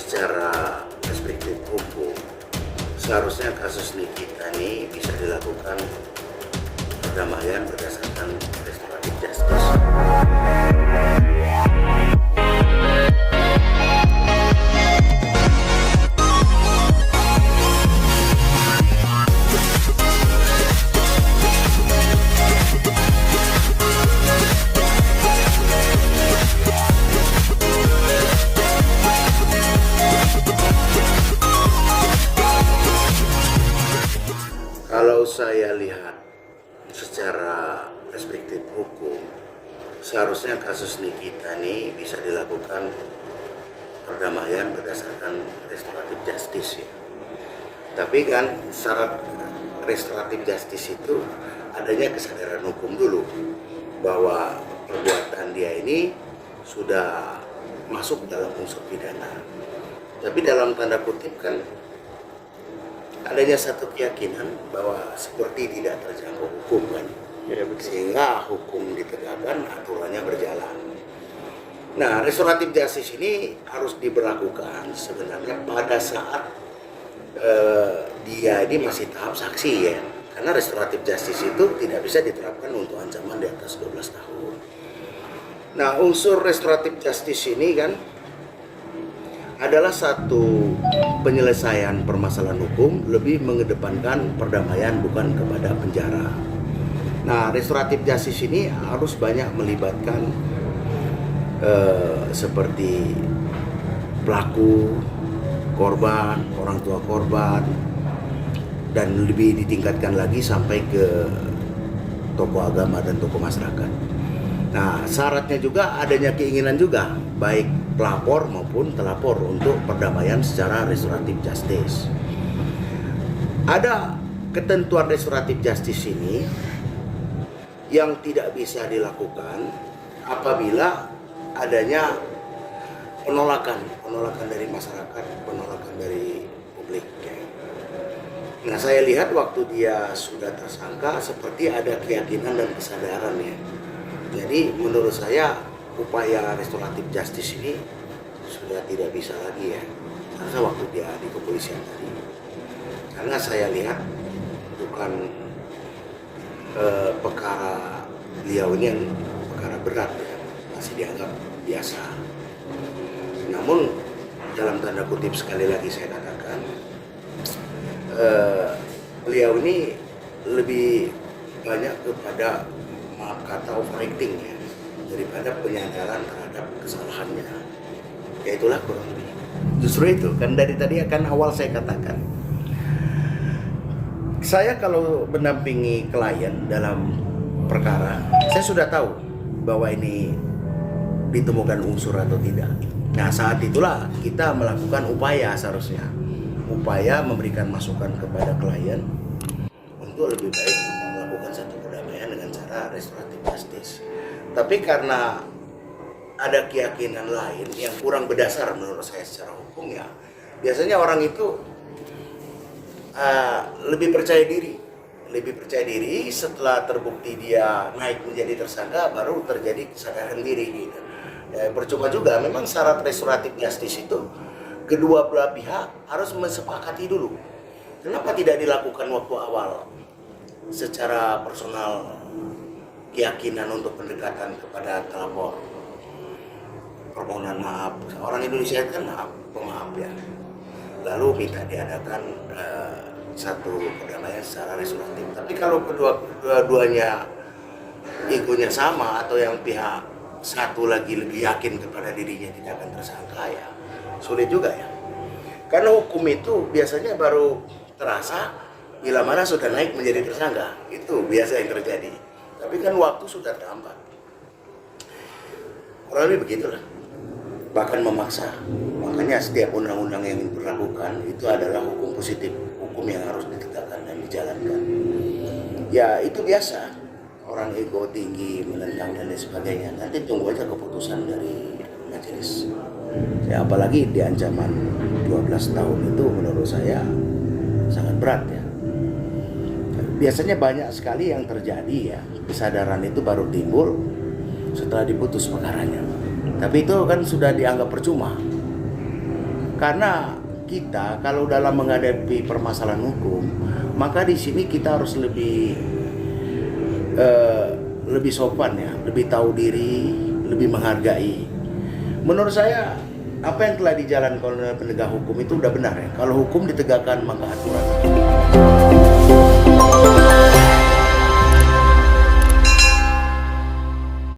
secara perspektif hukum, seharusnya kasus Nikita ini bisa dilakukan perdamaian berdasarkan restoratif justice. Kalau saya lihat secara perspektif hukum, seharusnya kasus Nikita ini bisa dilakukan perdamaian berdasarkan restoratif justice ya. Tapi kan syarat restoratif justice itu adanya kesadaran hukum dulu bahwa perbuatan dia ini sudah masuk dalam unsur pidana. Tapi dalam tanda kutip kan adanya satu keyakinan bahwa seperti tidak terjangkau hukum kan, sehingga hukum ditegakkan, aturannya berjalan. Nah, restoratif justice ini harus diberlakukan sebenarnya pada saat dia ini masih tahap saksi ya, karena restoratif justice itu tidak bisa diterapkan untuk ancaman di atas 12 tahun. Nah, unsur restoratif justice ini kan adalah satu penyelesaian permasalahan hukum, lebih mengedepankan perdamaian bukan kepada penjara. Nah, restoratif justice ini harus banyak melibatkan seperti pelaku, korban, orang tua korban, dan lebih ditingkatkan lagi sampai ke tokoh agama dan tokoh masyarakat. Nah, syaratnya juga adanya keinginan juga, baik pelapor maupun terlapor untuk perdamaian secara restoratif justice. Ada ketentuan restoratif justice ini yang tidak bisa dilakukan apabila adanya penolakan dari masyarakat, penolakan dari publik. Nah, saya lihat waktu dia sudah tersangka seperti ada keyakinan dan kesadaran ya. Jadi menurut saya upaya restoratif justice ini sudah tidak bisa lagi ya, karena waktu dia di kepolisian tadi, karena saya lihat bukan perkara beliau ini yang perkara berat ya, masih dianggap biasa. Namun dalam tanda kutip sekali lagi saya katakan, beliau ini lebih banyak kepada maaf kata overacting ya, daripada penyadaran terhadap kesalahannya. Ya itulah kurang lebih. Justru itu kan dari tadi akan awal saya katakan, saya kalau mendampingi klien dalam perkara, saya sudah tahu bahwa ini ditemukan unsur atau tidak. Nah, saat itulah kita melakukan upaya, seharusnya upaya memberikan masukan kepada klien untuk lebih baik melakukan satu perdamaian dengan cara restoratif justice. Tapi karena ada keyakinan lain yang kurang berdasar menurut saya secara hukum ya, biasanya orang itu lebih percaya diri setelah terbukti dia naik menjadi tersangka, baru terjadi kesadaran diri gitu. Ya, percuma juga, memang syarat restoratif justice itu kedua belah pihak harus mensepakati dulu. Kenapa tidak dilakukan waktu awal secara personal, keyakinan untuk pendekatan kepada terlapor, permohonan maaf. Orang Indonesia kan pemaaf ya, lalu minta diadakan satu perdamaian secara restoratif. Tapi kalau kedua-duanya egonya sama, atau yang pihak satu lagi lebih yakin kepada dirinya tidak akan tersangka, ya sulit juga ya, karena hukum itu biasanya baru terasa bila mana sudah naik menjadi tersangka. Itu biasa yang terjadi. Tapi kan waktu sudah terlambat. Kurang lebih begitulah. Bahkan memaksa. Makanya setiap undang-undang yang diberlakukan itu adalah hukum positif, hukum yang harus ditegakkan dan dijalankan. Ya itu biasa. Orang ego tinggi, menentang dan lain sebagainya. Nanti tunggu aja keputusan dari majelis. Ya apalagi di ancaman 12 tahun itu menurut saya sangat berat ya. Biasanya banyak sekali yang terjadi ya, kesadaran itu baru timbul setelah diputus perkaranya. Tapi itu kan sudah dianggap percuma. Karena kita kalau dalam menghadapi permasalahan hukum, maka di sini kita harus lebih sopan ya, lebih tahu diri, lebih menghargai. Menurut saya apa yang telah dijalankan oleh penegak hukum itu udah benar ya. Kalau hukum ditegakkan maka aturan.